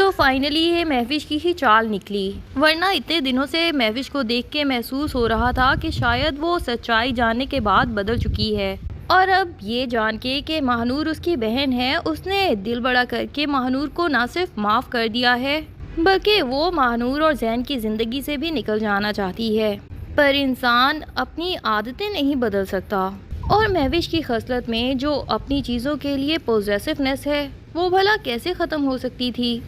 تو فائنلی یہ مہوش کی ہی چال نکلی، ورنہ اتنے دنوں سے مہوش کو دیکھ کے محسوس ہو رہا تھا کہ شاید وہ سچائی جاننے کے بعد بدل چکی ہے، اور اب یہ جان کے کہ ماہنور اس کی بہن ہے، اس نے دل بڑا کر کے ماہنور کو نہ صرف معاف کر دیا ہے بلکہ وہ ماہنور اور زین کی زندگی سے بھی نکل جانا چاہتی ہے۔ پر انسان اپنی عادتیں نہیں بدل سکتا، اور مہوش کی خصلت میں جو اپنی چیزوں کے لیے پوزیسونیس ہے وہ بھلا کیسے ختم ہو سکتی تھی؟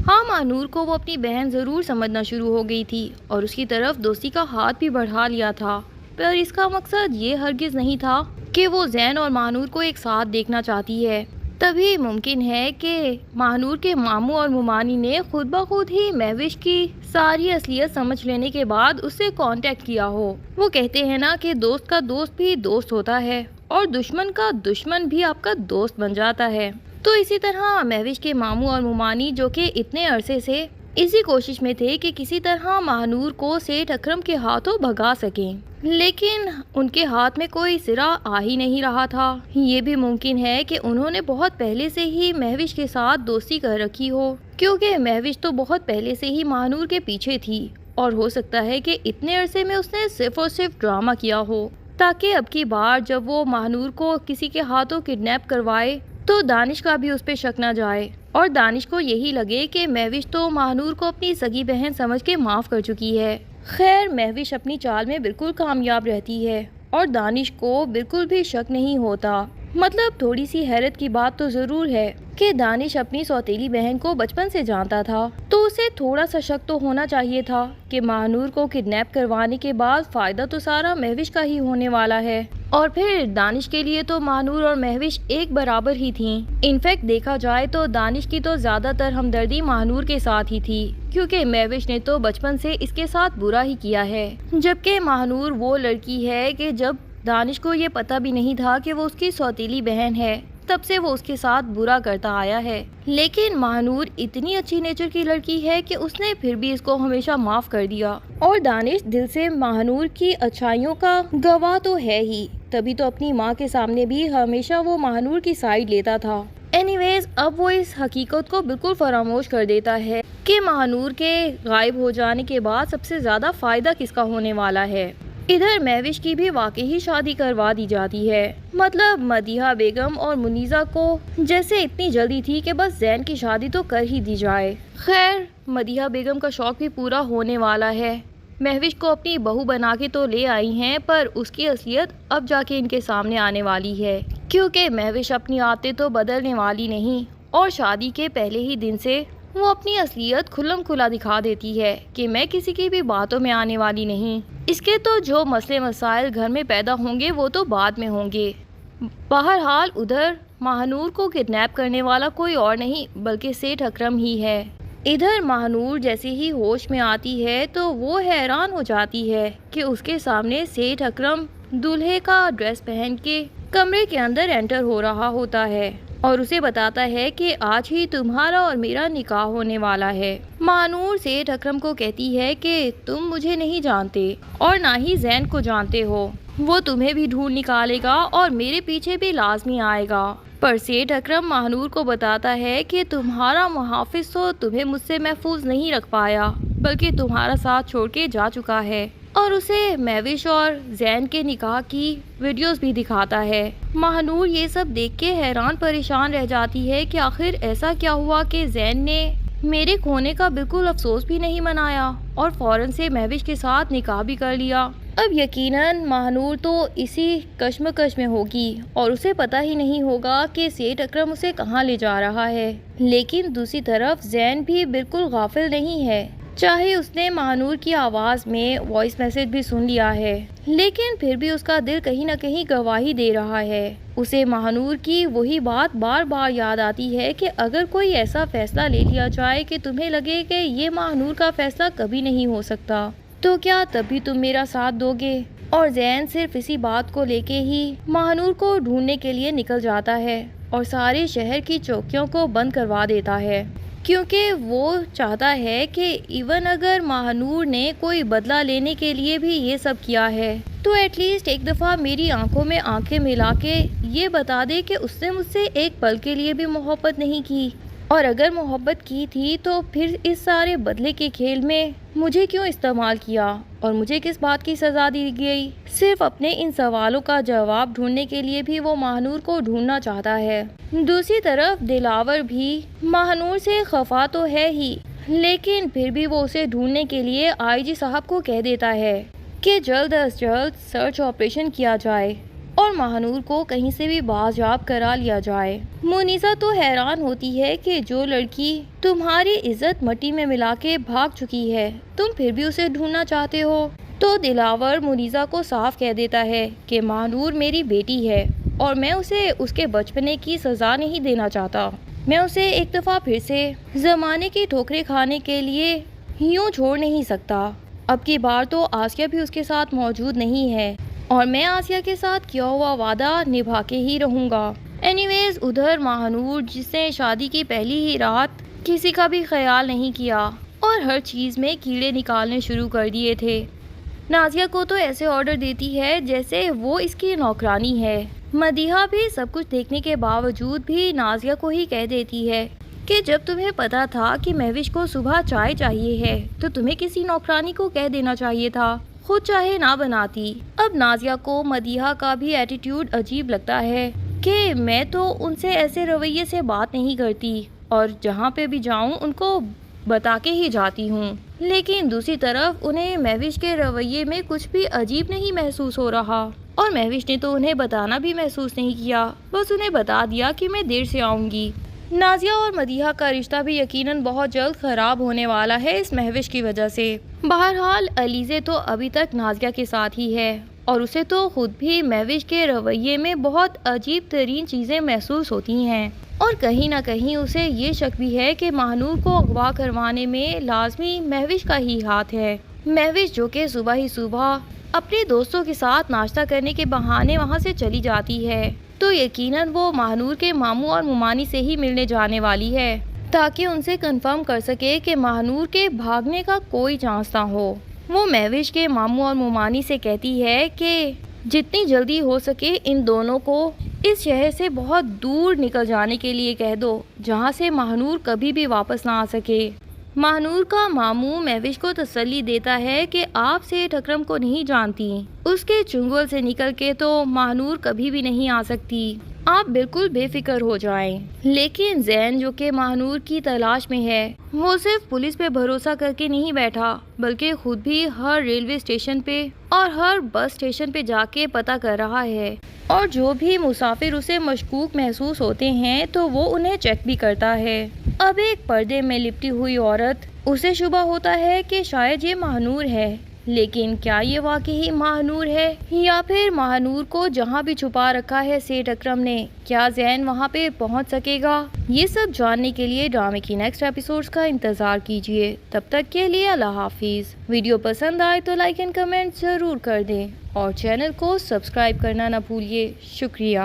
ہاں، ماہنور کو وہ اپنی بہن ضرور سمجھنا شروع ہو گئی تھی اور اس کی طرف دوستی کا ہاتھ بھی بڑھا لیا تھا، پر اس کا مقصد یہ ہرگز نہیں تھا کہ وہ زین اور ماہنور کو ایک ساتھ دیکھنا چاہتی ہے۔ تبھی ممکن ہے کہ ماہنور کے ماموں اور ممانی نے خود بخود ہی مہوش کی ساری اصلیت سمجھ لینے کے بعد اس سے کانٹیکٹ کیا ہو۔ وہ کہتے ہیں نا کہ دوست کا دوست بھی دوست ہوتا ہے اور دشمن کا دشمن بھی آپ کا دوست بن جاتا ہے۔ تو اسی طرح مہوش کے ماموں اور ممانی جو کہ اتنے عرصے سے اسی کوشش میں تھے کہ کسی طرح ماہنور کو سیٹھ اکرم کے ہاتھوں بھگا سکیں، لیکن ان کے ہاتھ میں کوئی سرا آ ہی نہیں رہا تھا۔ یہ بھی ممکن ہے کہ انہوں نے بہت پہلے سے ہی مہوش کے ساتھ دوستی کر رکھی ہو، کیونکہ مہوش تو بہت پہلے سے ہی ماہنور کے پیچھے تھی، اور ہو سکتا ہے کہ اتنے عرصے میں اس نے صرف اور صرف ڈرامہ کیا ہو تاکہ اب کی بار جب وہ ماہنور کو کسی کے ہاتھوں کڈنیپ کروائے تو دانش کا بھی اس پہ شک نہ جائے، اور دانش کو یہی لگے کہ مہوش تو ماہنور کو اپنی سگی بہن سمجھ کے معاف کر چکی ہے۔ خیر، مہوش اپنی چال میں بالکل کامیاب رہتی ہے اور دانش کو بالکل بھی شک نہیں ہوتا۔ مطلب تھوڑی سی حیرت کی بات تو ضرور ہے کہ دانش اپنی سوتیلی بہن کو بچپن سے جانتا تھا، تو اسے تھوڑا سا شک تو ہونا چاہیے تھا کہ ماہنور کو کڈنیپ کروانے کے بعد فائدہ تو سارا مہوش کا ہی ہونے والا ہے، اور پھر دانش کے لیے تو ماہنور اور مہوش ایک برابر ہی تھیں۔ انفیکٹ دیکھا جائے تو دانش کی تو زیادہ تر ہمدردی ماہنور کے ساتھ ہی تھی، کیونکہ مہوش نے تو بچپن سے اس کے ساتھ برا ہی کیا ہے، جبکہ ماہنور وہ لڑکی ہے کہ جب دانش کو یہ پتہ بھی نہیں تھا کہ وہ اس کی سوتیلی بہن ہے تب سے وہ اس کے ساتھ برا کرتا آیا ہے، لیکن ماہنور اتنی اچھی نیچر کی لڑکی ہے کہ اس نے پھر بھی اس کو ہمیشہ معاف کر دیا، اور دانش دل سے ماہنور کی اچھائیوں کا گواہ تو ہے ہی، تبھی تو اپنی ماں کے سامنے بھی ہمیشہ وہ ماہنور کی سائیڈ لیتا تھا۔ اینی ویز، اب وہ اس حقیقت کو بالکل فراموش کر دیتا ہے کہ ماہنور کے غائب ہو جانے کے بعد سب سے زیادہ فائدہ کس کا ہونے والا ہے۔ ادھر مہوش کی بھی واقعی شادی کروا دی جاتی ہے، مطلب مدیحہ بیگم اور منیزہ کو جیسے اتنی جلدی تھی کہ بس زین کی شادی تو کر ہی دی جائے۔ خیر، مدیحہ بیگم کا شوق بھی پورا ہونے والا ہے، مہوش کو اپنی بہو بنا کے تو لے آئی ہیں، پر اس کی اصلیت اب جا کے ان کے سامنے آنے والی ہے، کیونکہ مہوش اپنی عادتیں تو بدلنے والی نہیں، اور شادی کے پہلے ہی دن سے وہ اپنی اصلیت کھلم کھلا دکھا دیتی ہے کہ میں کسی کی بھی باتوں میں آنے والی نہیں، اس کے تو جو مسئلے مسائل گھر میں پیدا ہوں گے وہ تو بعد میں ہوں گے۔ بہرحال ادھر ماہنور کو کڈنیپ کرنے والا کوئی اور نہیں بلکہ سیٹھ اکرم ہی ہے۔ ادھر ماہنور جیسے ہی ہوش میں آتی ہے تو وہ حیران ہو جاتی ہے کہ اس کے سامنے سیٹھ اکرم دولہے کا ڈریس پہن کے کمرے کے اندر انٹر ہو رہا ہوتا ہے اور اسے بتاتا ہے کہ آج ہی تمہارا اور میرا نکاح ہونے والا ہے۔ ماہنور سیٹھ اکرم کو کہتی ہے کہ تم مجھے نہیں جانتے اور نہ ہی زین کو جانتے ہو، وہ تمہیں بھی ڈھونڈ نکالے گا اور میرے پیچھے بھی لازمی آئے گا، پر سیٹھ اکرم ماہنور کو بتاتا ہے کہ تمہارا محافظ تو تمہیں مجھ سے محفوظ نہیں رکھ پایا بلکہ تمہارا ساتھ چھوڑ کے جا چکا ہے، اور اسے مہوش اور زین کے نکاح کی ویڈیوز بھی دکھاتا ہے۔ ماہنور یہ سب دیکھ کے حیران پریشان رہ جاتی ہے کہ آخر ایسا کیا ہوا کہ زین نے میرے کھونے کا بالکل افسوس بھی نہیں منایا اور فوراً سے مہوش کے ساتھ نکاح بھی کر لیا۔ اب یقیناً ماہنور تو اسی کشمکش میں ہوگی اور اسے پتہ ہی نہیں ہوگا کہ سیٹھ اکرم اسے کہاں لے جا رہا ہے، لیکن دوسری طرف زین بھی بالکل غافل نہیں ہے، چاہے اس نے ماہنور کی آواز میں وائس میسج بھی سن لیا ہے، لیکن پھر بھی اس کا دل کہیں نہ کہیں گواہی دے رہا ہے۔ اسے ماہنور کی وہی بات بار بار یاد آتی ہے کہ اگر کوئی ایسا فیصلہ لے لیا جائے کہ تمہیں لگے کہ یہ ماہنور کا فیصلہ کبھی نہیں ہو سکتا تو کیا تب بھی تم میرا ساتھ دو گے؟ اور زین صرف اسی بات کو لے کے ہی ماہنور کو ڈھونڈنے کے لیے نکل جاتا ہے اور سارے شہر کی چوکیوں کو بند کروا دیتا ہے، کیونکہ وہ چاہتا ہے کہ ایون اگر ماہنور نے کوئی بدلہ لینے کے لیے بھی یہ سب کیا ہے تو ایٹ لیسٹ ایک دفعہ میری آنکھوں میں آنکھیں ملا کے یہ بتا دے کہ اس نے مجھ سے ایک پل کے لیے بھی محبت نہیں کی اور اگر محبت کی تھی تو پھر اس سارے بدلے کے کھیل میں مجھے کیوں استعمال کیا اور مجھے کس بات کی سزا دی گئی؟ صرف اپنے ان سوالوں کا جواب ڈھونڈنے کے لیے بھی وہ ماہنور کو ڈھونڈنا چاہتا ہے۔ دوسری طرف دلاور بھی ماہنور سے خفا تو ہے ہی، لیکن پھر بھی وہ اسے ڈھونڈنے کے لیے آئی جی صاحب کو کہہ دیتا ہے کہ جلد از جلد سرچ آپریشن کیا جائے اور ماہنور کو کہیں سے بھی بازیاب کرا لیا جائے۔ منیزہ تو حیران ہوتی ہے کہ جو لڑکی تمہاری عزت مٹی میں ملا کے بھاگ چکی ہے، تم پھر بھی اسے ڈھونڈنا چاہتے ہو۔ تو دلاور منیزہ کو صاف کہہ دیتا ہے کہ ماہنور میری بیٹی ہے اور میں اسے اس کے بچپنے کی سزا نہیں دینا چاہتا۔ میں اسے ایک دفعہ پھر سے زمانے کی ٹھوکریں کھانے کے لیے یوں چھوڑ نہیں سکتا۔ اب کی بار تو آسیہ بھی اس کے ساتھ موجود نہیں ہے اور میں آسیہ کے ساتھ کیا ہوا وعدہ نبھا کے ہی رہوں گا۔ اینی ویز ادھر ماہنور جس نے شادی کی پہلی ہی رات کسی کا بھی خیال نہیں کیا اور ہر چیز میں کیڑے نکالنے شروع کر دیے تھے، نازیہ کو تو ایسے آرڈر دیتی ہے جیسے وہ اس کی نوکرانی ہے۔ مدیحہ بھی سب کچھ دیکھنے کے باوجود بھی نازیہ کو ہی کہہ دیتی ہے کہ جب تمہیں پتا تھا کہ مہوش کو صبح چائے چاہیے ہے تو تمہیں کسی نوکرانی کو کہہ دینا چاہیے تھا، خود چاہے نہ بناتی۔ اب نازیہ کو مدیحہ کا بھی ایٹیٹیوڈ عجیب لگتا ہے کہ میں تو ان سے ایسے رویے سے بات نہیں کرتی اور جہاں پہ بھی جاؤں ان کو بتا کے ہی جاتی ہوں، لیکن دوسری طرف انہیں مہوش کے رویے میں کچھ بھی عجیب نہیں محسوس ہو رہا اور مہوش نے تو انہیں بتانا بھی محسوس نہیں کیا، بس انہیں بتا دیا کہ میں دیر سے آؤں گی۔ نازیہ اور مدیحہ کا رشتہ بھی یقیناً بہت جلد خراب ہونے والا ہے اس مہوش کی وجہ سے۔ بہرحال علیزے تو ابھی تک نازیہ کے ساتھ ہی ہے اور اسے تو خود بھی مہوش کے رویے میں بہت عجیب ترین چیزیں محسوس ہوتی ہیں اور کہیں نہ کہیں اسے یہ شک بھی ہے کہ ماہنور کو اغوا کروانے میں لازمی مہوش کا ہی ہاتھ ہے۔ مہوش جو کہ صبح ہی صبح اپنے دوستوں کے ساتھ ناشتہ کرنے کے بہانے وہاں سے چلی جاتی ہے تو یقیناً وہ ماہنور کے ماموں اور ممانی سے ہی ملنے جانے والی ہے تاکہ ان سے کنفرم کر سکے کہ ماہنور کے بھاگنے کا کوئی چانس نہ ہو۔ وہ مہوش کے ماموں اور ممانی سے کہتی ہے کہ جتنی جلدی ہو سکے ان دونوں کو اس شہر سے بہت دور نکل جانے کے لیے کہہ دو جہاں سے ماہنور کبھی بھی واپس نہ آ سکے۔ ماہنور کا ماموں مہوش کو تسلی دیتا ہے کہ آپ سیٹھ اکرم کو نہیں جانتی، اس کے چنگل سے نکل کے تو ماہنور کبھی بھی نہیں آ سکتی، آپ بالکل بے فکر ہو جائیں۔ لیکن زین جو کہ ماہنور کی تلاش میں ہے وہ صرف پولیس پہ بھروسہ کر کے نہیں بیٹھا بلکہ خود بھی ہر ریلوے اسٹیشن پہ اور ہر بس اسٹیشن پہ جا کے پتہ کر رہا ہے اور جو بھی مسافر اسے مشکوک محسوس ہوتے ہیں تو وہ انہیں چیک بھی کرتا ہے۔ اب ایک پردے میں لپٹی ہوئی عورت، اسے شبہ ہوتا ہے کہ شاید یہ ماہنور ہے، لیکن کیا یہ واقعی ماہنور ہے یا پھر ماہنور کو جہاں بھی چھپا رکھا ہے سیٹھ اکرم نے، کیا زین وہاں پہ پہنچ سکے گا؟ یہ سب جاننے کے لیے ڈرامے کی نیکسٹ ایپیسوڈز کا انتظار کیجیے۔ تب تک کے لیے اللہ حافظ۔ ویڈیو پسند آئے تو لائک اینڈ کمنٹ ضرور کر دیں اور چینل کو سبسکرائب کرنا نہ بھولیے۔ شکریہ۔